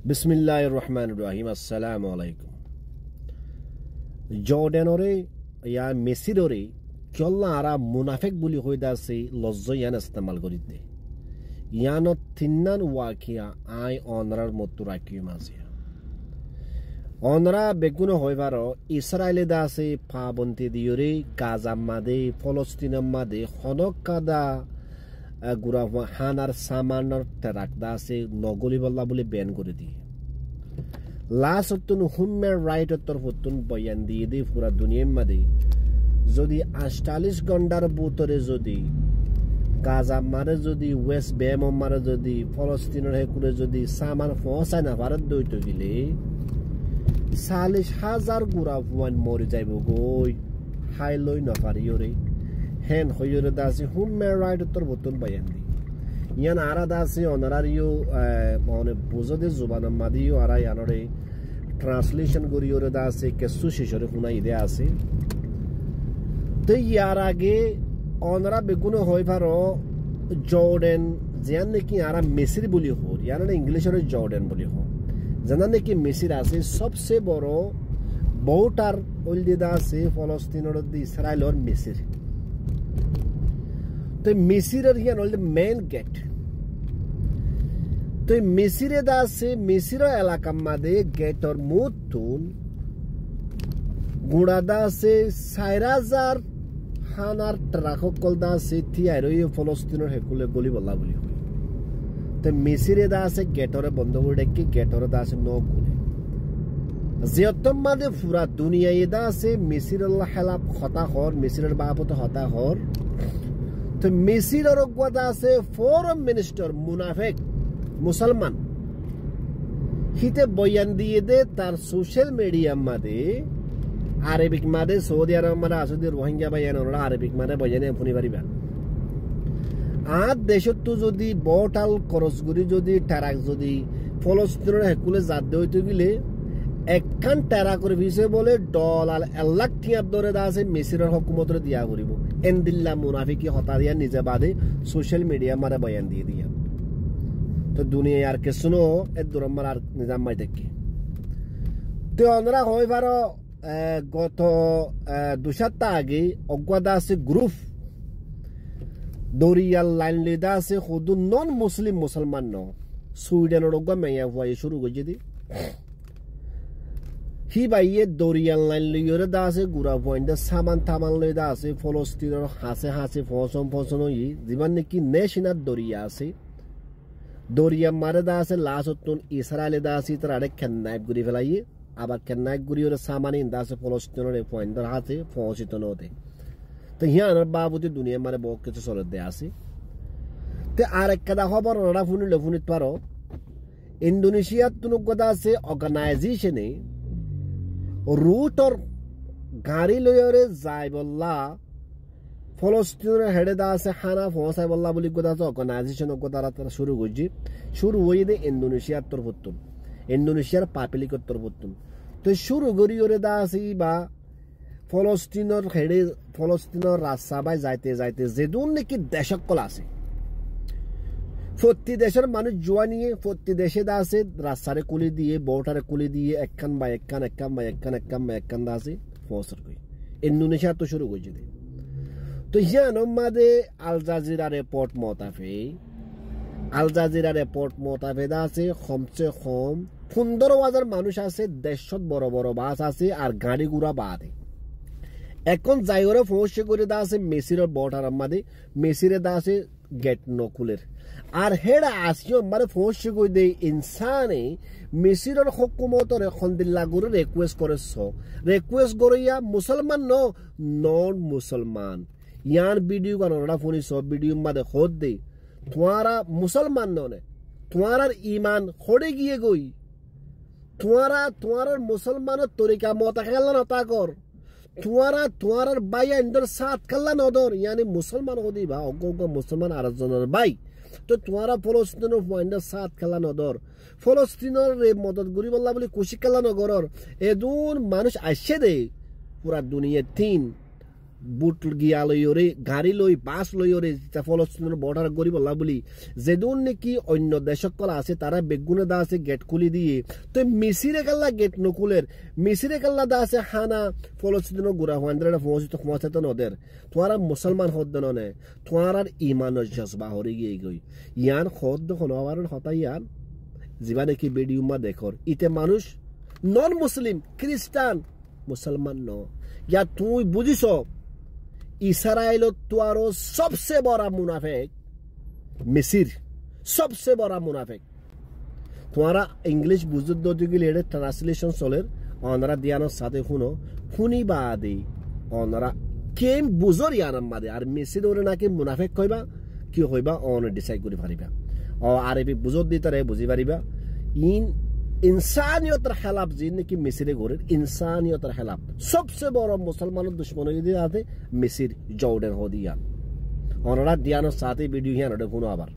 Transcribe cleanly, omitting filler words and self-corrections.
बिस्मिल्लाहिर रहमानिर रहीम अस्सलामु अलैकुम जॉर्डनरे या मेसिरे क्योल्ला आरा मुनाफिक बुली होइदासे लज्ज यान इस्तेमाल करिते यानो तिन्नान वाकिया आय ऑनरार मोतुराकी माजिया ऑनरा बेगुनो होइबारो इस्राएले दासे पाबंती दियोरे गाजा मादे फलस्तीन मादे खनकादा गुरा हानार सामानर ट्राक दासे नगली बल्ला बुले बैन करे दिए लासतुन ह्यूमन राइट तरफतुन बयान दिए दे पूरा दुनिया मादे যদি 48 ঘন্টার ভিতরে যদি গাজা মারে যদি ওয়েস্ট বেম মারে যদি ফলস্তিনের হেকুরে যদি সামান পৌঁছায় না ভারত দইতে গেলে 40,000 গুড়া ফুয়ান মরে যাইব গই হাইলই না পারিওরে হেন হইরে দাসি হুমে রাইট তোর বতন বয়ান দি ইয়ান আরা দাসি অনারারিও মানে বুঝদে জুবান মাদিও আরা ইয়ানরে ট্রান্সলেশন করিওরে দাসি কেসু শিশরে হুনাই দে আছে তো ইয়ার আগে অনরা বেগুনো হই পারো জর্ডান যেন নাকি আরা মেসির বলি হর ইয়ার না ইংলিশের জর্ডান বলি হর যেন নাকি মেসির আছে সবচেয়ে বড় বউটার ওলদিদা আছে ফলস্তিনের দি ইসরায়েলের মেসির তো মেসিরের ইয়ান হল মেইন গেট তো মেসিরে দা আছে মেসির এলাকা মাদে গেটর মুতুন গুড়াদা আছে 4000 হানার ট্রাক কলদা আছে থিয়ারই ফলস্তিনের হেকুলে গলি বলা বলি হয় তো মেসিরে দা আছে গেটরে বন্ধ করে দেখি গেটরে দা আছে নক গুলে যেতম মাদে পুরা দুনিয়ায় দা আছে মেসিরুল্লাহ হেলাপ হতা হর মেসিরের বাপত হতা হর তো মেসিরের গদা আছে ফরেন মিনিস্টার মুনাফিক মুসলমান হিতে বয়ান দিয়ে দে তার সোশ্যাল মিডিয়া মাদে আরবিক মাদে সৌদি আরব মাদে আসুদি রোহিঙ্গা বাইয়ান ওরা আরবিক মাদে বয়ানে ফুনি পারিবা আর দেশত যদি বটাল করসগুরি যদি টারাক যদি ফলস্তিনের হেকুলে জাত হইতে গেলে একখান টারা করে ভিসে বলে ডলার 1 লাখ টিয়ার দরে দা আছে মেসিরের হুকুমতরে দিয়া করিব এন্দিল্লা মুনাফিকি হতা দিয়া নিজে বাদে সোশ্যাল মিডিয়া মাদে বয়ান দিয়ে দিয়া তো দুনিয়া আর কে শুনো এর দরমার আর নিজাম মাই দেখি তো অনরা হই পারো গত 2 সপ্তাহ আগে অজ্ঞাদা আছে গ্রুপ দরিয়াল লাইন লিদা আছে খুদ নন মুসলিম মুসলমান ন সুইডেনের অজ্ঞা মেয়া হওয়া শুরু করছে দি হি বাইয়ে দরিয়াল লাইন লিয়রে দা আছে গুড়া পয়েন্ট সামান থামান লইদা আছে ফলস্তিনের হাসে হাসে ফসন ই জীবন নাকি নেশনার দরিয়া আছে দরিয়া মারে দা আছে লাসতুন ইসরায়েলে দা আছে তার আরেক খেন্নাইব গুড়ি ফেলাইয়ে আবার কেন্নাইক গুড়িওর সামানি দাসে ফলস্তিনের পয়েন্টের হাতে পৌঁছিত নদে তো হিয়ানোর বাবুতে দুনিয়া মানে বহু কিছু চলে দেয়া আছে তো আর এক কাদা খবর ওরা ফুনিলে ফুনিত পারো ইন্দোনেশিয়ার তুনুগদা আছে অর্গানাইজেশনে রুটর গাড়ি লইরে যাই বললা ফলস্তিনের হেডে দা আছে হানা পৌঁছাই বললা বলি গদা আছে অর্গানাইজেশন গদারা তারা শুরু করছি শুরু হয়ে দে ইন্দোনেশিয়ার তরফতুন ইন্দোনেশিয়ার পাপিলিকর তরফতুন তো শুরু করি ওরে দা আছে বা ফলস্তিনের হেডে ফলস্তিনের রাস্তা বাই যাইতে যাইতে যেদুন নাকি দেশকল আছে প্রতি দেশের মানুষ জোয়া নিয়ে প্রতি দেশে দা আছে রাস্তারে কুলি দিয়ে বর্ডারে কুলি দিয়ে একখান বা একখান দা আছে পৌঁছার কই ইন্দোনেশিয়া তো শুরু করছে দে তো ইয়ান মাদে আল জাজিরা রিপোর্ট মোতাবেক আছে কমসে কম 15,000 মানুষ আছে দেশত বড় বড় বাস আছে আর গাড়ি গুড়া বাদে এখন যাইরে ফোর্সে করে দা আছে মেসিরের বর্ডার মাদে মেসিরে দা আছে গেট নকুলের আর হেডা আসিও মানে ফোর্সে করে দে ইনসানে মেসিরের হুকুমতর এখন দিল্লা করে রিকোয়েস্ট করিয়া মুসলমান নন মুসলমান ইয়ান ভিডিও কারণরা ফোনি সব ভিডিও মাদে খোদ দে তোমারা মুসলমান ননে তোমার ইমান খড়ে গিয়ে গই তোমার মুসলমানের তরিকা মত খেলা না তা কর তোমার বাইয়া ইন্দর সাত খেলা নদর ইয়ানি মুসলমান হদি বা অজ্ঞ মুসলমান আরেকজনের বাই তো তোমারা ফলস্তিনের পয়েন্টের সাত খেলা নদর ফলস্তিনের মদত করি বললা বলে খুশি খেলা নগরর এদুন মানুষ আসছে দে পুরা দুনিয়া বুট গিয়া লইরে গাড়ি লই বাস লইরে ফলস্তিনের বর্ডার গড়ি বলা বলি যেদুন নাকি অন্য দেশকল আছে তারা বেগুনে দা আছে গেট খুলি দিয়ে তো মিসিরে কাল্লা গেট নকুলের মিসিরে কাল্লা দা আছে হানা ফলস্তিনের গুড়া হান্দ্রেটা ফমসিত নদের তোরা মুসলমান হদ্দ ননে তোর ইমানের জজবা হরে গিয়ে গই ইয়ান হদ্দ হনবার হতা ইয়ান যিবা নাকি বেডিউমা দেখর ইতে মানুষ নন মুসলিম খ্রিস্টান মুসলমান ন ইয়া তুই বুঝিস ইসরায়েলত তো আরো সবচেয়ে বড় মুনাফেক মিসির সবচেয়ে বড় মুনাফেক তোমারা ইংলিশ বুঝতে গেলে এটা ট্রান্সলেশন চলের অনরা দিয়ানোর সাথে শুনো শুনি বাদে অনরা কেম বুঝর ইয়ানাম বাদে আর মিসির ওরে নাকি মুনাফেক কইবা কি হইবা অন ডিসাইড করে পারিবা ও আরবি বুঝত দি তারে বুঝি পারিবা ইনসানিয়তের খেলাফ যে নাকি মিসিরে গড়ের ইনসানিয়তের খেলাফ সবচেয়ে বড় মুসলমানের দুশ্মন মিসির জর্ডেন হদিয়ান অনরা দিয়ানোর সাথে ভিডিও হিয়ান কোনো আবার